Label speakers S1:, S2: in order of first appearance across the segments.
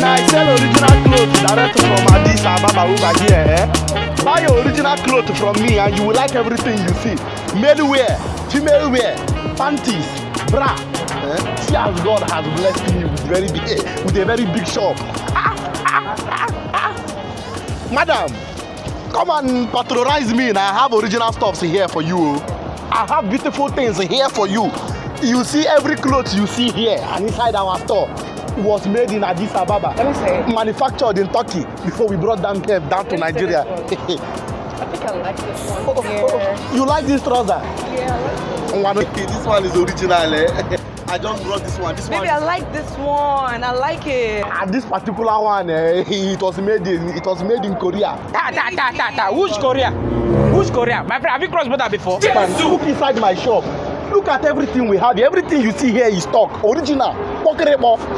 S1: Now I sell original clothes direct from Agidigba over here. Buy your original clothes from me and you will like everything you see. Male wear, female wear, panties, bra. See as God has blessed me with a very big shop. Madam, come and patronize me and I have original stuffs here for you. I have beautiful things here for you. You see every clothes you see here and inside our store was made in Agidigba.
S2: Let me say.
S1: Manufactured in Turkey before we brought them here down to Nigeria.
S2: I think I like this one.
S1: You like this trouser?
S2: Yeah, I like this.
S1: This one is original. I just brought this one.
S2: Maybe I like this one. I like it.
S1: And this particular one, it was made in Korea.
S3: Which Korea? Which Korea? My friend, have you crossed border before?
S1: Look inside my shop. Look at everything we have. Everything you see here is stock, original.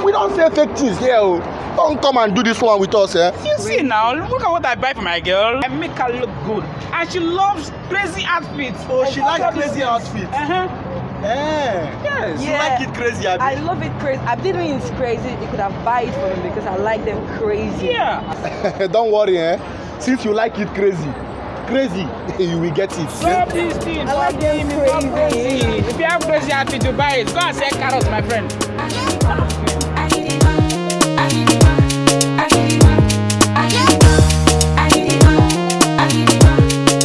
S1: We don't say fake things here. Don't come and do this one with us.
S3: You see now, look at what I buy for my girl. I make her look good. And she loves crazy outfits.
S1: Oh, she likes crazy outfits.
S3: Yes.
S1: You like it crazy, Abby?
S2: I love it crazy. I didn't mean it's crazy. You could have buy it for me because I like them crazy.
S3: Yeah.
S1: Don't worry, since you like it crazy, you will get it.
S3: Love these things.
S2: I like them crazy.
S3: If you have crazy outfit to buy it, go and sell carrots, my friend.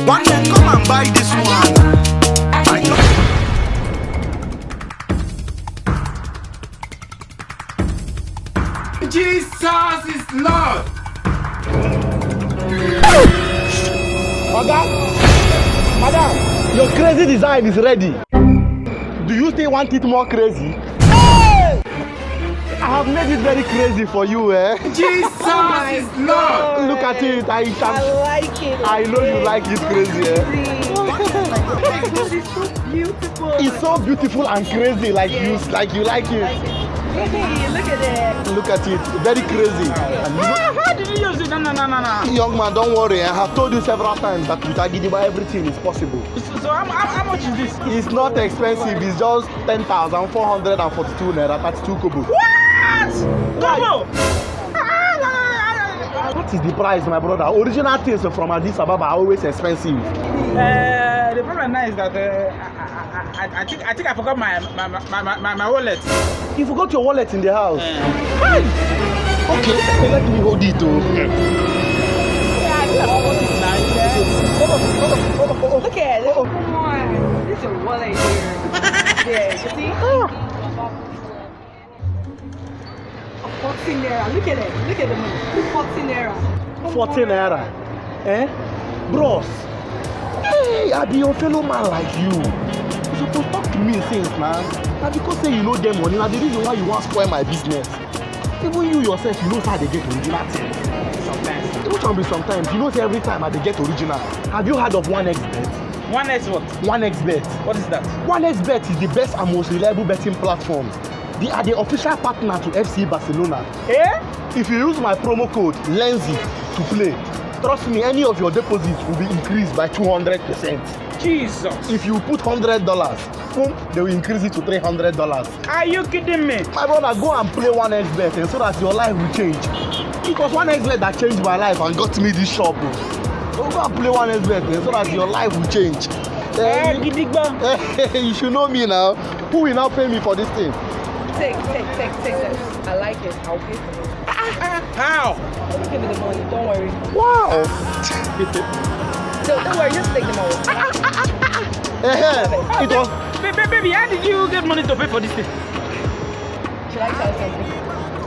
S1: One man, come and buy this one.
S3: Jesus is Lord.
S1: Madam, your crazy design is ready. Do you still want it more crazy? I have made it very crazy for you,
S3: Jesus is Lord.
S1: Look at it.
S2: I like it.
S1: I know you like it crazy,
S2: This is so beautiful.
S1: It's so beautiful and crazy, like you like it.
S2: Baby, look at it.
S1: Look at it, very crazy.
S3: How did you use it? No.
S1: Young man, don't worry. I have told you several times that with Agidigba everything is possible.
S3: So how much is this?
S1: It's not expensive. It's just 10,442 naira, 32 kobo.
S3: What? Kobo?
S1: What is the price, my brother? Original things from Agidigba are always expensive.
S3: The problem now is that I think I forgot my wallet.
S1: You forgot your wallet in the house. Okay, let me hold it.
S2: Look at it. Come on. This is your wallet here. Yeah, you see? 14 naira. Look at it. Look at the money. 14 naira.
S1: 14 naira. Bros. Hey, I be your fellow man like you. You supposed to talk to me since, man. Now because say you know them money, now the reason why you want to spoil my business. Even you yourself, you know how they get original things.
S3: Sometimes.
S1: It can be sometimes. You know every time they get original. Have you heard of 1xBet?
S3: 1x what?
S1: 1xBet.
S3: What is that?
S1: 1xBet is the best and most reliable betting platform. They are the official partner to FC Barcelona. If you use my promo code Lenzi to play, trust me, any of your deposits will be increased by 200%.
S3: Jesus.
S1: If you put $100, boom, they will increase it to $300.
S3: Are you kidding me?
S1: My brother, go and play 1xBet and so that your life will change. It was 1xBet that changed my life and got me this shop. So go and play 1xBet and so that your life will change.
S3: Agidigba.
S1: You should know me now. Who will now pay me for this thing?
S2: Take this. I like it. I'll pay for it.
S3: How?
S2: Let me give you the money. Don't worry.
S1: Wow.
S2: Don't worry. Just take the money.
S1: It was.
S3: Baby, how did you get money to pay for this thing?
S2: Should I tell you something?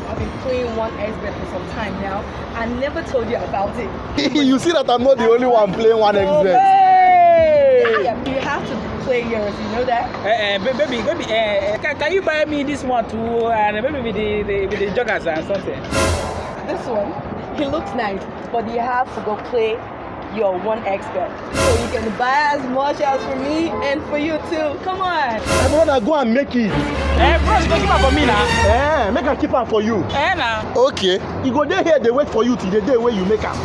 S2: I've been playing 1xBet for some time now. I never told you about it.
S1: You see that I'm not the only one playing 1xBet.
S2: Yeah, you have to play yours. You know that?
S3: Baby, can you buy me this one too? And maybe with the joggers and something.
S2: This one, he looks nice, but you have to go play your 1xBet. So you can buy as much as for me and for you too. Come on.
S1: My brother, go and make it.
S3: Bros, go keep up for me now.
S1: Make a keep am for you.
S3: Nah.
S1: Okay. You go there here, they wait for you till the day where you make am.